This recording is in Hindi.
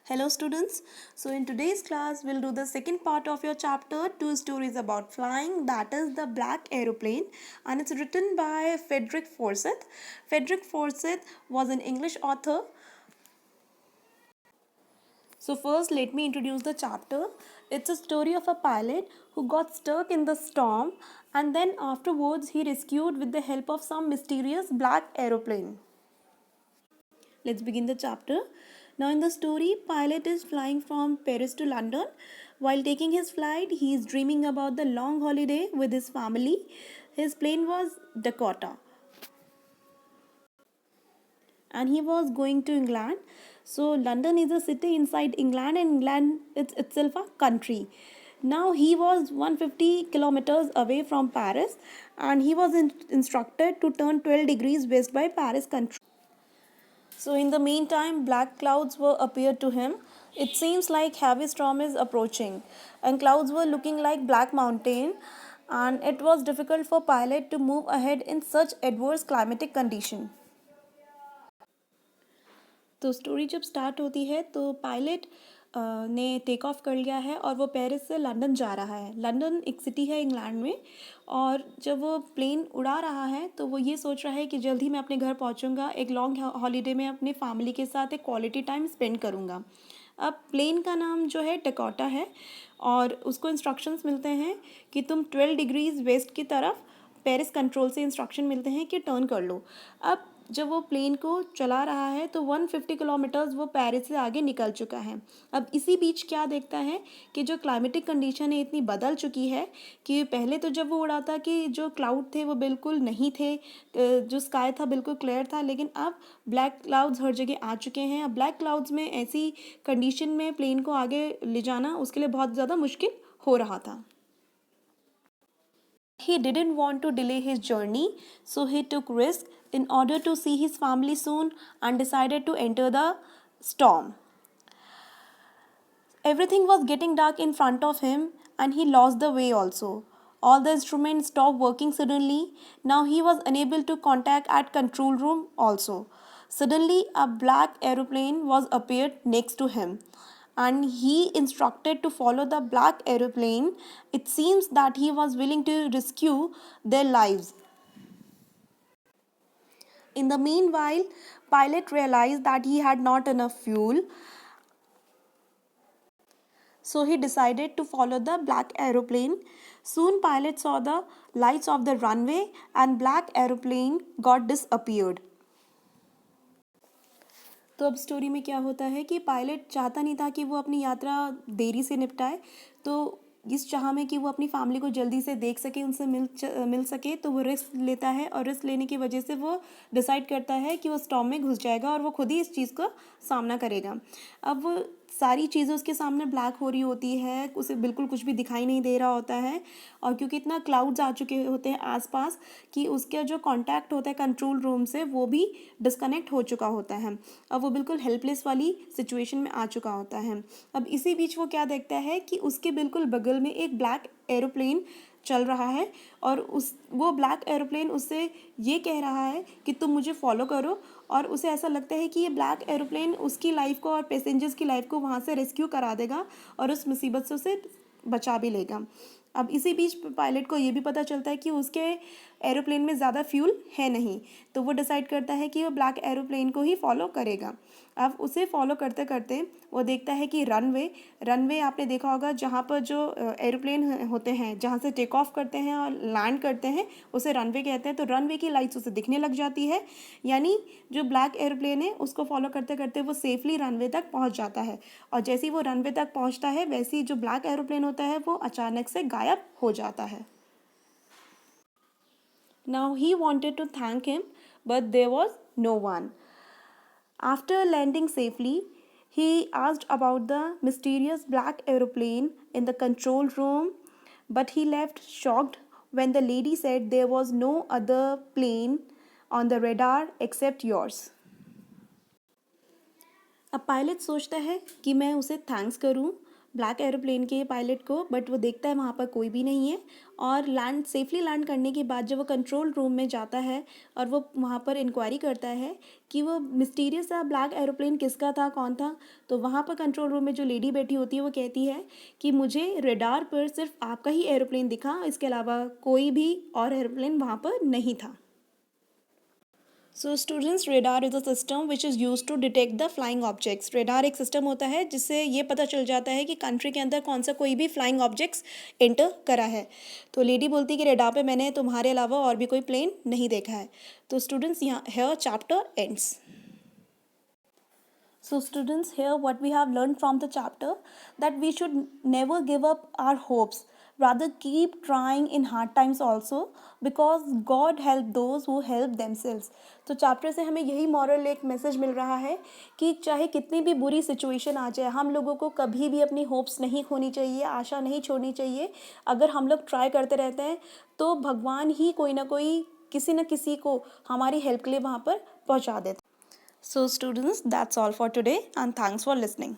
Hello students. So in today's class we'll do the second part of your chapter two stories about flying, that is the Black Aeroplane, and it's written by Frederick Forsyth. Frederick Forsyth was an English author. So first let me introduce the chapter. It's a story of a pilot who got stuck in the storm and then afterwards he rescued with the help of some mysterious black aeroplane. Let's begin the chapter. Now, in the story, pilot is flying from Paris to London. While taking his flight, he is dreaming about the long holiday with his family. His plane was Dakota, and he was going to England. So, London is a city inside England, and England is itself a country. Now, he was 150 kilometers away from Paris, and he was instructed to turn 12 degrees west by Paris country. So in the meantime, black clouds were appeared to him. It seems like heavy storm is approaching, and clouds were looking like black mountain, and it was difficult for pilot to move ahead in such adverse climatic condition. तो स्टोरी जब स्टार्ट होती है तो पायलट ने टेक ऑफ कर लिया है और वो पेरिस से लंदन जा रहा है. लंदन एक सिटी है इंग्लैंड में, और जब वो प्लेन उड़ा रहा है तो वो ये सोच रहा है कि जल्द ही मैं अपने घर पहुंचूंगा, एक लॉन्ग हॉलीडे में अपने फैमिली के साथ एक क्वालिटी टाइम स्पेंड करूंगा. अब प्लेन का नाम जो है डकोटा है, और उसको इंस्ट्रक्शंस मिलते हैं कि तुम 12 डिग्रीज वेस्ट की तरफ, पेरिस कंट्रोल से इंस्ट्रक्शन मिलते हैं कि टर्न कर लो. अब जब वो प्लेन को चला रहा है तो 150 किलोमीटर्स वो पेरिस से आगे निकल चुका है. अब इसी बीच क्या देखता है कि जो क्लाइमेटिक कंडीशन है इतनी बदल चुकी है कि पहले तो जब वो उड़ा था कि जो क्लाउड थे वो बिल्कुल नहीं थे, जो स्काई था बिल्कुल क्लियर था, लेकिन अब ब्लैक क्लाउड्स हर जगह आ चुके हैं. अब ब्लैक क्लाउड्स में ऐसी कंडीशन में प्लेन को आगे ले जाना उसके लिए बहुत ज़्यादा मुश्किल हो रहा था. He didn't want to delay his journey, so he took risk in order to see his family soon and decided to enter the storm. Everything was getting dark in front of him and he lost the way also. All the instruments stopped working suddenly. Now he was unable to contact at control room also. Suddenly a black aeroplane was appeared next to him and he instructed to follow the black aeroplane. It seems that he was willing to rescue their lives. In the meanwhile, pilot realized that he had not enough fuel, so he decided to follow the black aeroplane. Soon pilot saw the lights of the runway and black aeroplane got disappeared. तो अब स्टोरी में क्या होता है कि पायलट चाहता नहीं था कि वो अपनी यात्रा देरी से निपटाए, तो इस चाह में कि वो अपनी फैमिली को जल्दी से देख सके, उनसे मिल सके, तो वो रिस्क लेता है और रिस्क लेने की वजह से वो डिसाइड करता है कि वो स्टॉर्म में घुस जाएगा और वो खुद ही इस चीज़ का सामना करेगा. अब वो सारी चीज़ें उसके सामने ब्लैक हो रही होती है, उसे बिल्कुल कुछ भी दिखाई नहीं दे रहा होता है, और क्योंकि इतना क्लाउड्स आ चुके होते हैं आसपास कि उसका जो कांटेक्ट होता है कंट्रोल रूम से वो भी डिस्कनेक्ट हो चुका होता है. अब वो बिल्कुल हेल्पलेस वाली सिचुएशन में आ चुका होता है. अब इसी बीच वो क्या देखता है कि उसके बिल्कुल बगल में एक ब्लैक एरोप्लेन चल रहा है, और वो ब्लैक एरोप्लेन उससे ये कह रहा है कि तुम मुझे फॉलो करो, और उसे ऐसा लगता है कि ये ब्लैक एरोप्लेन उसकी लाइफ को और पैसेंजर्स की लाइफ को वहाँ से रेस्क्यू करा देगा और उस मुसीबत से उसे बचा भी लेगा. अब इसी बीच पायलट को ये भी पता चलता है कि उसके एरोप्लेन में ज़्यादा फ्यूल है नहीं, तो वो डिसाइड करता है कि वो ब्लैक एरोप्लेन को ही फॉलो करेगा. अब उसे फॉलो करते करते वो देखता है कि रनवे आपने देखा होगा जहाँ पर जो एरोप्लेन होते हैं जहाँ से टेक ऑफ करते हैं और लैंड करते हैं उसे रनवे कहते हैं. तो रनवे की लाइट्स उसे दिखने लग जाती है, यानी जो ब्लैक एरोप्लेन है उसको फॉलो करते करते वो सेफली रनवे तक पहुँच जाता है, और जैसे ही वो रनवे तक पहुँचता है वैसे ही जो ब्लैक एरोप्लेन होता है वो अचानक से गायब हो जाता है. Now he wanted to thank him, but there was no one. After landing safely, he asked about the mysterious black aeroplane in the control room, but he left shocked when the lady said there was no other plane on the radar except yours. अब पायलट सोचता है कि मैं उसे थैंक्स करूं, ब्लैक एरोप्लेन के पायलट को, बट वो देखता है वहाँ पर कोई भी नहीं है। और सेफली लैंड करने के बाद जब वो कंट्रोल रूम में जाता है और वो वहाँ पर इंक्वायरी करता है कि वो मिस्टीरियस सा ब्लैक एरोप्लेन किसका था, कौन था, तो वहाँ पर कंट्रोल रूम में जो लेडी बैठी होती है वो कहती है कि मुझे रडार पर सिर्फ आपका ही एरोप्लेन दिखा, इसके अलावा कोई भी और एरोप्लेन वहाँ पर नहीं था। So students, radar is a system which is use to detect the flying objects. Radar एक सिस्टम होता है जिससे ये पता चल जाता है कि कंट्री के अंदर कौन सा कोई भी फ्लाइंग ऑब्जेक्ट्स एंटर करा है। तो लेडी बोलती है कि रेडार पे मैंने तुम्हारे अलावा और भी कोई प्लेन नहीं देखा है। तो स्टूडेंट्स, यहाँ here chapter ends. So students, here what we have learned from the chapter, that we should never give up our hopes, rather keep trying in hard times also, because God help those who help themselves. तो चैप्टर से हमें यही मॉरल एक मैसेज मिल रहा है कि चाहे कितनी भी बुरी सिचुएशन आ जाए, हम लोगों को कभी भी अपनी होप्स नहीं खोनी चाहिए, आशा नहीं छोड़नी चाहिए। अगर हम लोग ट्राई करते रहते हैं तो भगवान ही कोई ना कोई, किसी न किसी को हमारी हेल्प के लिए वहाँ पर पहुँचा देता है। So students, that's all for today and thanks for listening.